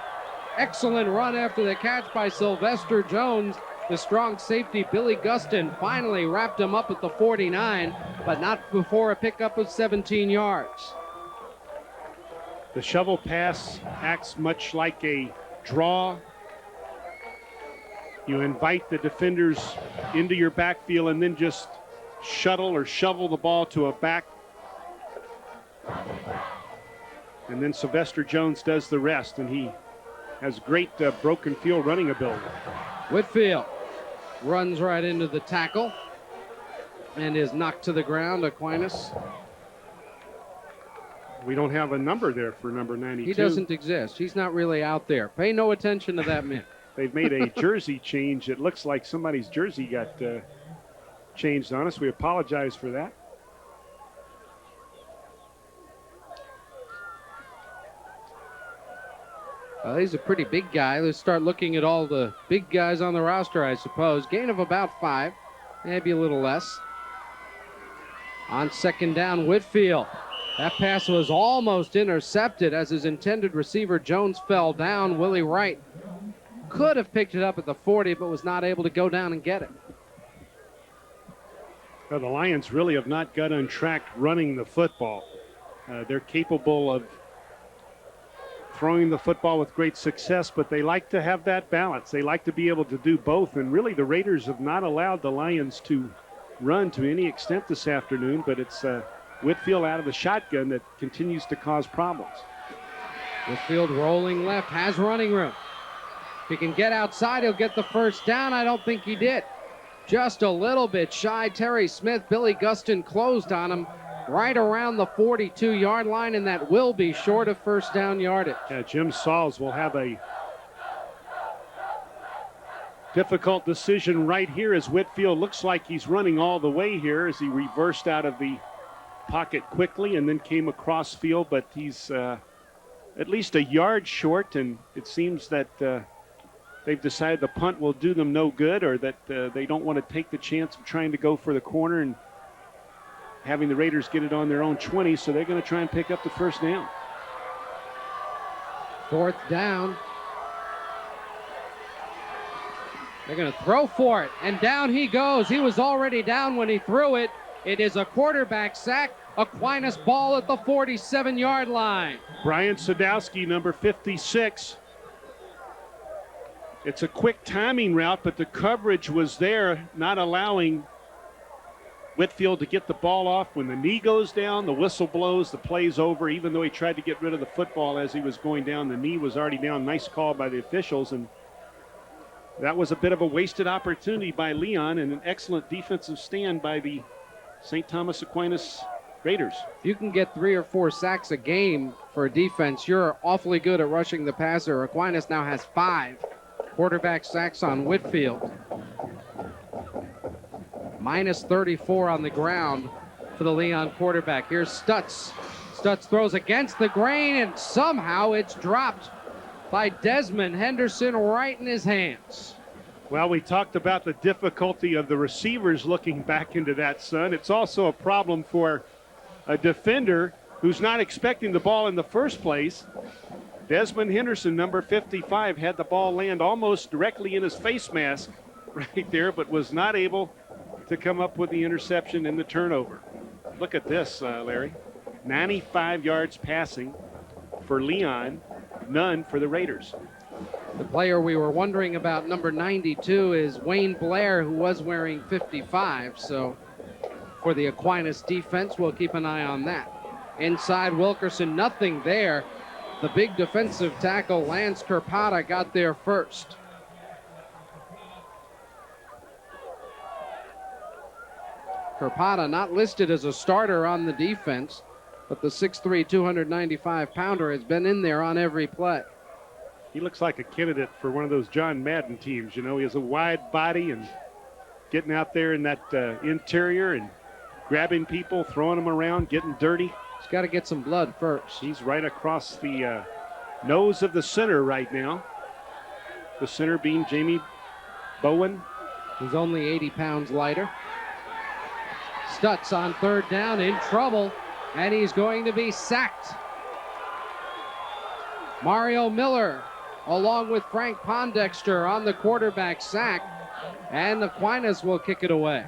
Excellent run after the catch by Sylvester Jones. The strong safety, Billy Gustin, finally wrapped him up at the 49, but not before a pickup of 17 yards. The shovel pass acts much like a draw. You invite the defenders into your backfield and then just shuttle or shovel the ball to a back. And then Sylvester Jones does the rest, and he has great broken field running ability. Whitfield runs right into the tackle and is knocked to the ground. Aquinas. We don't have a number there for number 92. He doesn't exist. He's not really out there. Pay no attention to that man. They've made a jersey change. It looks like somebody's jersey got changed on us. We apologize for that. He's a pretty big guy. Let's start looking at all the big guys on the roster, I suppose. Gain of about 5, maybe a little less. On second down, Whitfield. That pass was almost intercepted as his intended receiver, Jones, fell down. Willie Wright could have picked it up at the 40, but was not able to go down and get it. Well, the Lions really have not got untracked running the football. They're capable of throwing the football with great success, but they like to have that balance. They like to be able to do both, and really the Raiders have not allowed the Lions to run to any extent this afternoon, but it's Whitfield out of the shotgun that continues to cause problems. Whitfield rolling left, has running room. If he can get outside, he'll get the first down. I don't think he did. Just a little bit shy. Terry Smith, Billy Gustin closed on him right around the 42-yard line, and that will be short of first down yardage. Yeah, Jim Sauls will have a difficult decision right here as Whitfield looks like he's running all the way here as he reversed out of the pocket quickly and then came across field, but he's at least a yard short, and it seems that they've decided the punt will do them no good, or that they don't want to take the chance of trying to go for the corner and having the Raiders get it on their own 20, so they're going to try and pick up the first down. 4th down. They're going to throw for it, and down he goes. He was already down when he threw it. It is a quarterback sack. Aquinas ball at the 47-yard line. Brian Sadowski, number 56. It's a quick timing route, but the coverage was there, not allowing Whitfield to get the ball off. When the knee goes down, the whistle blows, the play's over. Even though he tried to get rid of the football as he was going down, the knee was already down. Nice call by the officials, and that was a bit of a wasted opportunity by Leon and an excellent defensive stand by the St. Thomas Aquinas Raiders. If you can get 3 or 4 sacks a game for a defense, you're awfully good at rushing the passer. Aquinas now has 5 quarterback sacks on Whitfield. Minus 34 on the ground for the Leon quarterback. Here's Stutz. Stutz throws against the grain, and somehow it's dropped by Desmond Henderson right in his hands. Well, we talked about the difficulty of the receivers looking back into that, son. It's also a problem for a defender who's not expecting the ball in the first place. Desmond Henderson, number 55, had the ball land almost directly in his face mask right there, but was not able to come up with the interception and the turnover. Look at this, Larry. 95 yards passing for Leon, none for the Raiders. The player we were wondering about, number 92, is Wayne Blair, who was wearing 55. So for the Aquinas defense, we'll keep an eye on that. Inside Wilkerson, nothing there. The big defensive tackle, Lance Kerpata, got there first. Kerpata not listed as a starter on the defense, but the 6'3", 295-pounder has been in there on every play. He looks like a candidate for one of those John Madden teams. You know, he has a wide body and getting out there in that interior and grabbing people, throwing them around, getting dirty. He's got to get some blood first. He's right across the nose of the center right now. The center being Jamie Bowen. He's only 80 pounds lighter. Stutz on third down, in trouble, and he's going to be sacked. Mario Miller, along with Frank Pondexter, on the quarterback sack, and Aquinas will kick it away.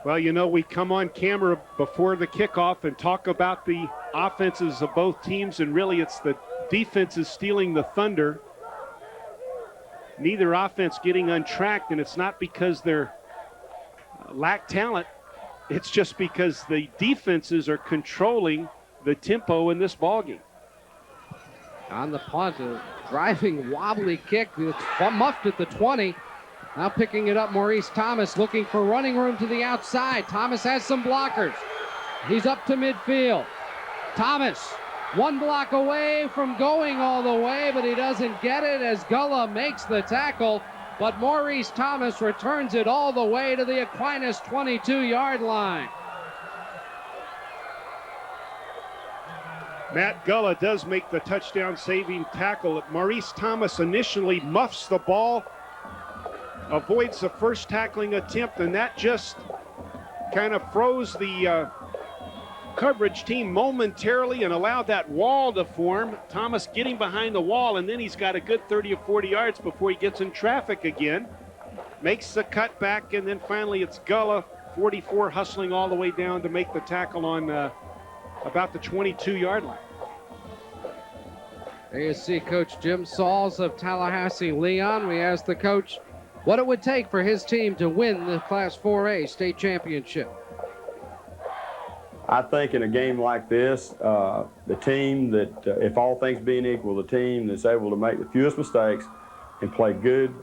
Well, you know, we come on camera before the kickoff and talk about the offenses of both teams, and really it's the defenses stealing the thunder. Neither offense getting untracked, and it's not because they're lack talent. It's just because the defenses are controlling the tempo in this ballgame. On the punt, a driving, wobbly kick. It's muffed at the 20. Now picking it up, Maurice Thomas looking for running room to the outside. Thomas has some blockers. He's up to midfield. Thomas, one block away from going all the way, but he doesn't get it as Gullah makes the tackle. But Maurice Thomas returns it all the way to the Aquinas 22-yard line. Matt Gullah does make the touchdown-saving tackle. Maurice Thomas initially muffs the ball, avoids the first tackling attempt, and that just kind of froze the coverage team momentarily and allowed that wall to form. Thomas getting behind the wall, and then he's got a good 30 or 40 yards before he gets in traffic again. Makes the cut back, and then finally it's Gullah, 44, hustling all the way down to make the tackle on about the 22-yard line. There you see Coach Jim Sauls of Tallahassee Leon. We asked the coach what it would take for his team to win the Class 4A state championship. I think in a game like this, the team that, if all things being equal, the team that's able to make the fewest mistakes and play good,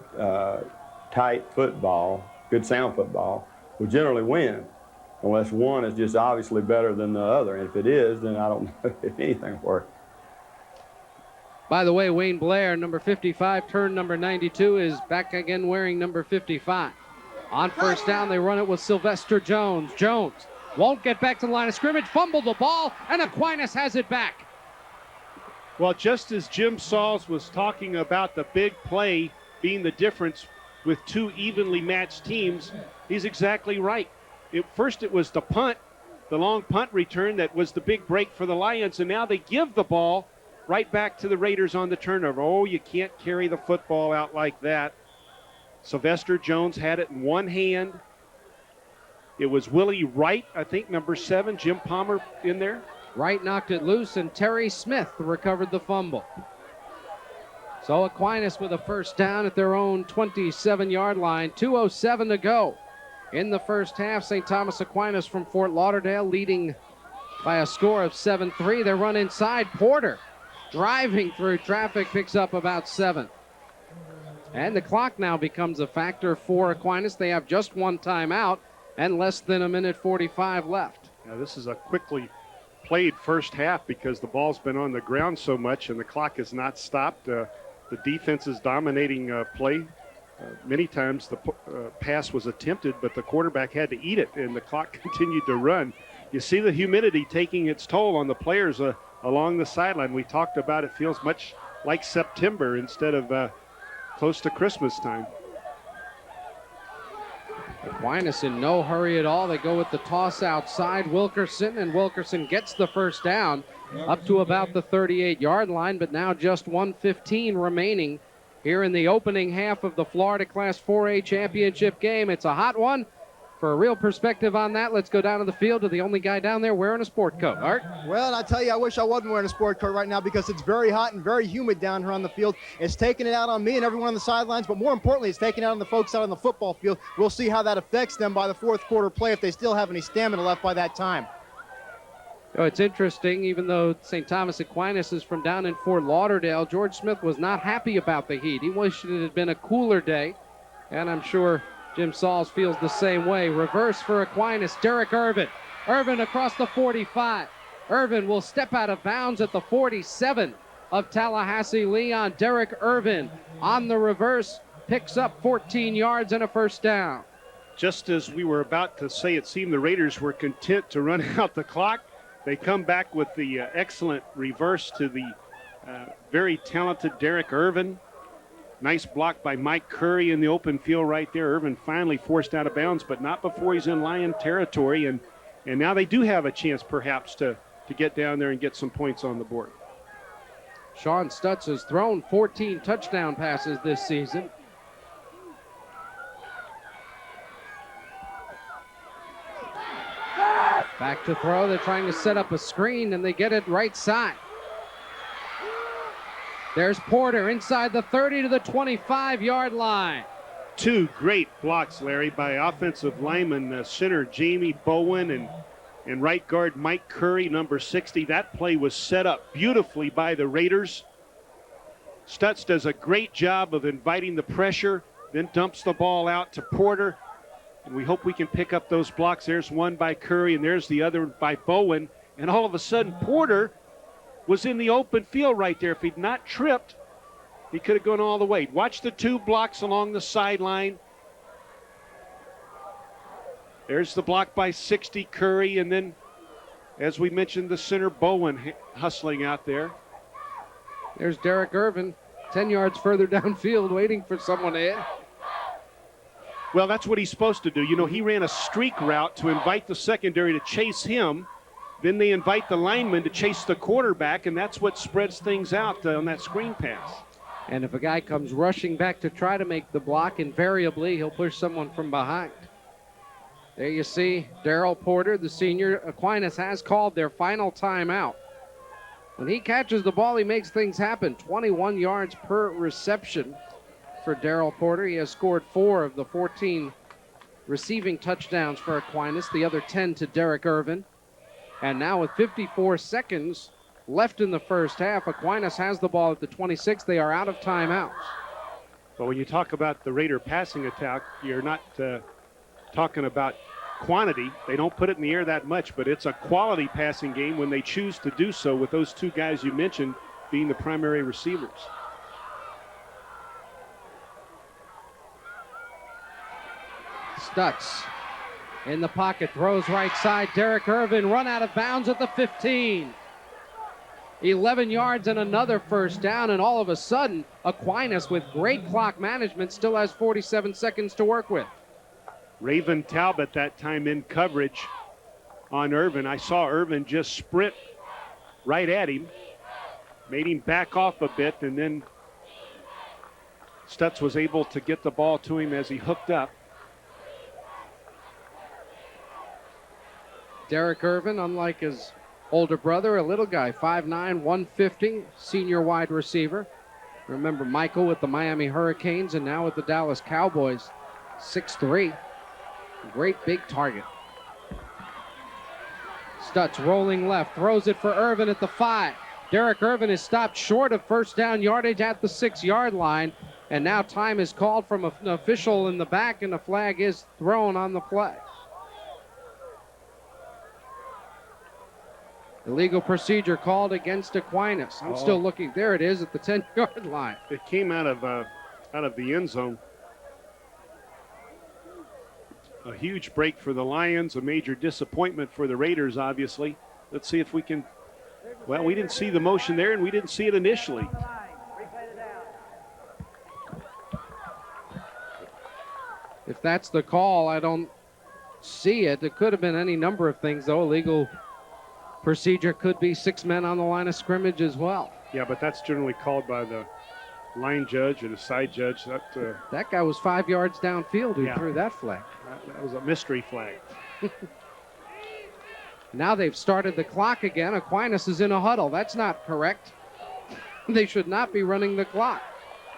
tight football, good sound football, will generally win, unless one is just obviously better than the other. And if it is, then I don't know if anything will work. By the way, Wayne Blair, number 55, turned number 92, is back again wearing number 55. On first down, they run it with Sylvester Jones. Jones won't get back to the line of scrimmage, fumbled the ball, and Aquinas has it back. Well, just as Jim Sauls was talking about the big play being the difference with two evenly matched teams, he's exactly right. First it was the punt, the long punt return that was the big break for the Lions, and now they give the ball right back to the Raiders on the turnover. Oh, you can't carry the football out like that. Sylvester Jones had it in one hand. It was Willie Wright, I think, number 7, Jim Palmer in there. Wright knocked it loose, and Terry Smith recovered the fumble. So Aquinas with a first down at their own 27-yard line. 2:07 to go in the first half. St. Thomas Aquinas from Fort Lauderdale leading by a score of 7-3. They run inside. Porter driving through traffic picks up about 7. And the clock now becomes a factor for Aquinas. They have just one timeout and less than 1:45 left. Now this is a quickly played first half because the ball's been on the ground so much and the clock has not stopped. The defense is dominating play. Many times the pass was attempted, but the quarterback had to eat it and the clock continued to run. You see the humidity taking its toll on the players along the sideline. We talked about it feels much like September instead of close to Christmas time. Aquinas in no hurry at all. They go with the toss outside Wilkerson, and Wilkerson gets the first down up to about the 38-yard line, but now just 1:15 remaining here in the opening half of the Florida Class 4A championship game. It's a hot one, For a real perspective on that, let's go down to the field to the only guy down there wearing a sport coat. Art? Well, I tell you, I wish I wasn't wearing a sport coat right now because it's very hot and very humid down here on the field. It's taking it out on me and everyone on the sidelines, but more importantly, it's taking it out on the folks out on the football field. We'll see how that affects them by the fourth quarter play if they still have any stamina left by that time. Oh, it's interesting, even though St. Thomas Aquinas is from down in Fort Lauderdale, George Smith was not happy about the heat. He wished it had been a cooler day, and I'm sure Jim Sauls feels the same way. Reverse for Aquinas, Derek Irvin. Irvin across the 45. Irvin will step out of bounds at the 47 of Tallahassee Leon. Derek Irvin on the reverse picks up 14 yards and a first down. Just as we were about to say, it seemed the Raiders were content to run out the clock. They come back with the excellent reverse to the very talented Derek Irvin. Nice block by Mike Curry in the open field right there. Irvin finally forced out of bounds, but not before he's in Lion territory. And now they do have a chance perhaps to get down there and get some points on the board. Sean Stutz has thrown 14 touchdown passes this season. Back to throw. They're trying to set up a screen, and they get it right side. There's Porter inside the 30 to the 25-yard line. Two great blocks, Larry, by offensive lineman center Jamie Bowen and right guard Mike Curry, number 60. That play was set up beautifully by the Raiders. Stutz does a great job of inviting the pressure, then dumps the ball out to Porter. And we hope we can pick up those blocks. There's one by Curry, and there's the other by Bowen. And all of a sudden, Porter was in the open field right there. If he'd not tripped, he could have gone all the way. Watch the two blocks along the sideline. There's the block by 60, Curry, and then, as we mentioned, the center Bowen hustling out there. There's Derek Irvin, 10 yards further downfield, waiting for someone to hit. Well, that's what he's supposed to do. You know, he ran a streak route to invite the secondary to chase him. Then they invite the lineman to chase the quarterback, and that's what spreads things out on that screen pass. And if a guy comes rushing back to try to make the block, invariably he'll push someone from behind. There you see Darrell Porter, the senior. Aquinas has called their final timeout. When he catches the ball, he makes things happen. 21 yards per reception for Darrell Porter. He has scored 4 of the 14 receiving touchdowns for Aquinas, the other 10 to Derek Irvin. And now with 54 seconds left in the first half, Aquinas has the ball at the 26. They are out of timeouts. But when you talk about the Raider passing attack, you're not talking about quantity. They don't put it in the air that much, but it's a quality passing game when they choose to do so, with those two guys you mentioned being the primary receivers. Stutz in the pocket, throws right side. Derek Irvin run out of bounds at the 15. 11 yards and another first down, and all of a sudden, Aquinas, with great clock management, still has 47 seconds to work with. Raven Talbot that time in coverage on Irvin. I saw Irvin just sprint right at him, made him back off a bit, and then Stutz was able to get the ball to him as he hooked up. Derek Irvin, unlike his older brother, a little guy, 5'9", 150, senior wide receiver. Remember Michael with the Miami Hurricanes and now with the Dallas Cowboys, 6'3". Great big target. Stutz rolling left, throws it for Irvin at the 5. Derek Irvin is stopped short of first down yardage at the 6-yard line, and now time is called from an official in the back, and a flag is thrown on the play. Illegal procedure called against Aquinas. I'm still looking. There it is at the 10-yard line. It came out of the end zone. A huge break for the Lions, a major disappointment for the Raiders, obviously. Let's see if we can. Well, we didn't see the motion there, and we didn't see it initially. If that's the call, I don't see it. It could have been any number of things, though. Illegal procedure could be 6 men on the line of scrimmage as well. Yeah, but that's generally called by line judge or the side judge. That guy was 5 yards downfield who Yeah. threw that flag. That was a mystery flag. Now they've started the clock again. Aquinas is in a huddle. That's not correct. They should not be running the clock.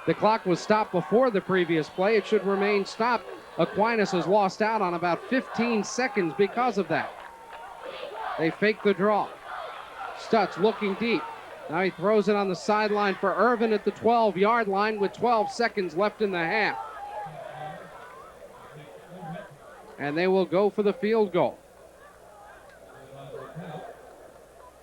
The clock was stopped before the previous play. It should remain stopped. Aquinas has lost out on about 15 seconds because of that. They fake the draw. Stutz looking deep. Now he throws it on the sideline for Irvin at the 12-yard line with 12 seconds left in the half. And they will go for the field goal.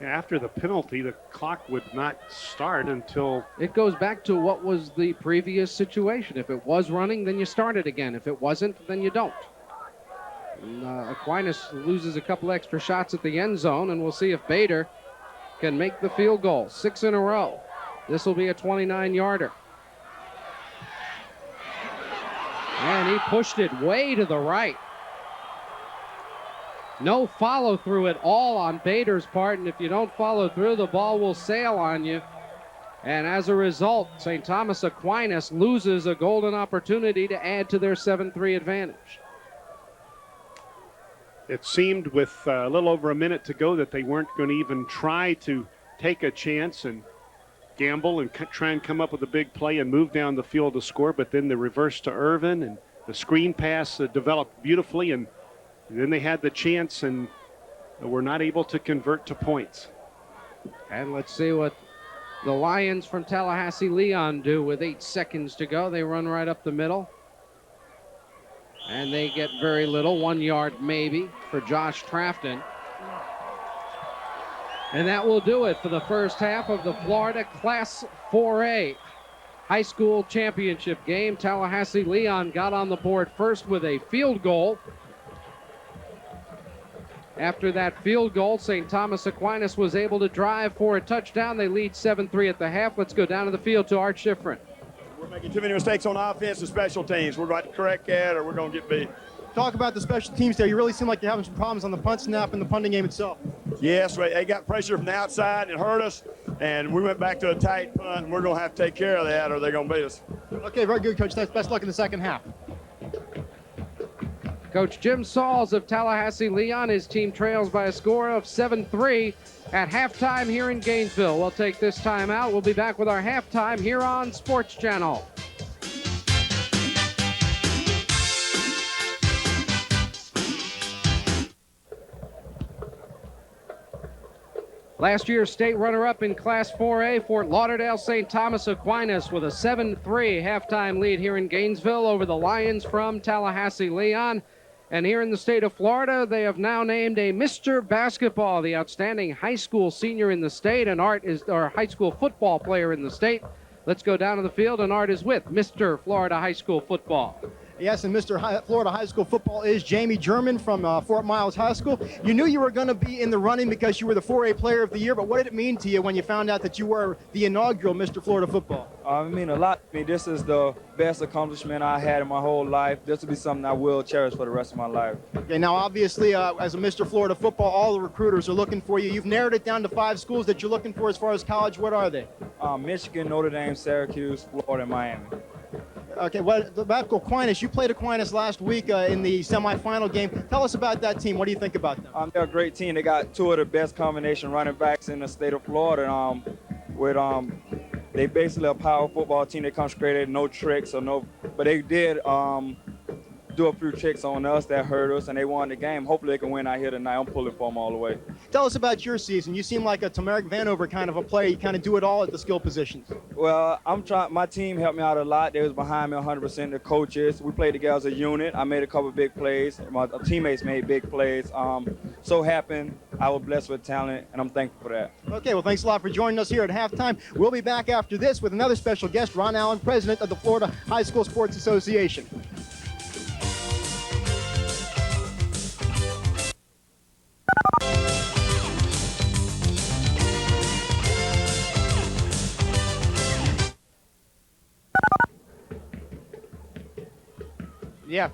After the penalty, the clock would not start until... It goes back to what was the previous situation. If it was running, then you start it again. If it wasn't, then you don't. And, Aquinas loses a couple extra shots at the end zone, and we'll see if Bader can make the field goal. 6 in a row. This will be a 29-yarder. And he pushed it way to the right. No follow through at all on Bader's part, and if you don't follow through, the ball will sail on you. And as a result, St. Thomas Aquinas loses a golden opportunity to add to their 7-3 advantage. It seemed with a little over a minute to go that they weren't going to even try to take a chance and gamble and try and come up with a big play and move down the field to score, but then the reverse to Irvin and the screen pass developed beautifully, and then they had the chance and were not able to convert to points. And let's see what the Lions from Tallahassee Leon do with 8 seconds to go. They run right up the middle. And they get very little, 1 yard maybe for Josh Trafton. And that will do it for the first half of the Florida Class 4A high school championship game. Tallahassee Leon got on the board first with a field goal. After that field goal, St. Thomas Aquinas was able to drive for a touchdown. They lead 7-3 at the half. Let's go down to the field to Art Schifrin. We're making too many mistakes on offense and special teams. We're about to correct that or we're going to get beat. Talk about the special teams there. You really seem like you're having some problems on the punt snap and the punting game itself. Yes, they got pressure from the outside and it hurt us, and we went back to a tight punt, and we're going to have to take care of that or they're going to beat us. Okay, very good, Coach. Best luck in the second half. Coach Jim Sauls of Tallahassee Leon, his team trails by a score of 7-3 at halftime here in Gainesville. We'll take this time out. We'll be back with our halftime here on Sports Channel. Last year's state runner-up in Class 4A, Fort Lauderdale St. Thomas Aquinas with a 7-3 halftime lead here in Gainesville over the Lions from Tallahassee Leon. And here in the state of Florida, they have now named a Mr. Basketball, the outstanding high school senior in the state, and Art is our high school football player in the state. Let's go down to the field, and Art is with Mr. Florida High School Football. Yes, and Florida High School Football is Jamie German from Fort Miles High School. You knew you were going to be in the running because you were the 4A Player of the Year, but what did it mean to you when you found out that you were the inaugural Mr. Florida Football? It mean a lot to me. This is the best accomplishment I had in my whole life. This will be something I will cherish for the rest of my life. Okay, now obviously as a Mr. Florida Football, all the recruiters are looking for you. You've narrowed it down to 5 schools that you're looking for as far as college. What are they? Michigan, Notre Dame, Syracuse, Florida, and Miami. Okay, well, about Aquinas, you played Aquinas last week in the semifinal game. Tell us about that team. What do you think about them? They're a great team. They got 2 of the best combination running backs in the state of Florida. They basically a power football team. They come straight in, no tricks but they did do a few tricks on us that hurt us, and they won the game. Hopefully they can win out here tonight. I'm pulling for them all the way. Tell us about your season. You seem like a Tamarick Vanover kind of a player. You kind of do it all at the skill positions. Well, my team helped me out a lot. They was behind me 100%. The coaches, we played together as a unit. I made a couple big plays. My teammates made big plays. So happened I was blessed with talent, and I'm thankful for that. Okay, well, thanks a lot for joining us here at halftime. We'll be back after this with another special guest, Ron Allen, president of the Florida High School Sports Association. Yeah.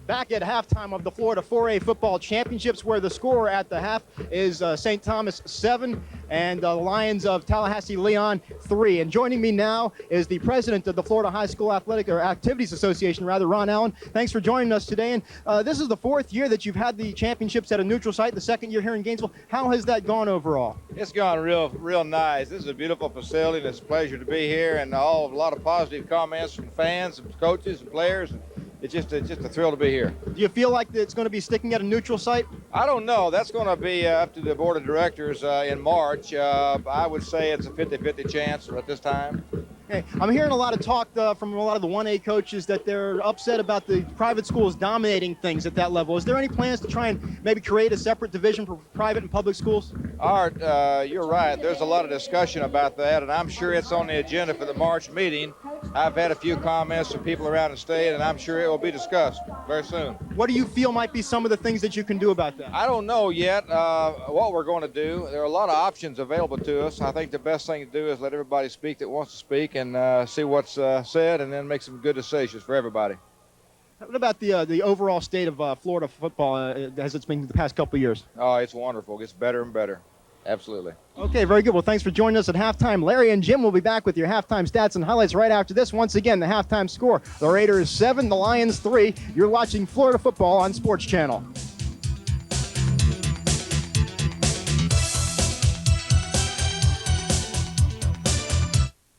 Back at halftime of the Florida 4A Football Championships, where the score at the half is St. Thomas 7, and the Lions of Tallahassee Leon 3. And joining me now is the president of the Florida High School Activities Association, Ron Allen. Thanks for joining us today. And this is the 4th year that you've had the championships at a neutral site, the 2nd year here in Gainesville. How has that gone overall? It's gone real nice. This is a beautiful facility, and it's a pleasure to be here, and a lot of positive comments from fans and coaches and players. And it's just a thrill to be here. Do you feel like it's going to be sticking at a neutral site? I don't know. That's going to be up to the board of directors in March. I would say it's a 50-50 chance at this time. Okay. I'm hearing a lot of talk from a lot of the 1A coaches that they're upset about the private schools dominating things at that level. Is there any plans to try and maybe create a separate division for private and public schools? Art, you're right. There's a lot of discussion about that, and I'm sure it's on the agenda for the March meeting. I've had a few comments from people around the state, and I'm sure it will be discussed very soon. What do you feel might be some of the things that you can do about that? I don't know yet what we're going to do. There are a lot of options available to us. I think the best thing to do is let everybody speak that wants to speak and see what's said, and then make some good decisions for everybody. What about the overall state of Florida football as it's been the past couple of years? Oh, it's wonderful. It gets better and better. Absolutely. Okay, very good. Well, thanks for joining us at halftime. Larry and Jim will be back with your halftime stats and highlights right after this. Once again, the halftime score. The Raiders 7, the Lions 3. You're watching Florida football on Sports Channel.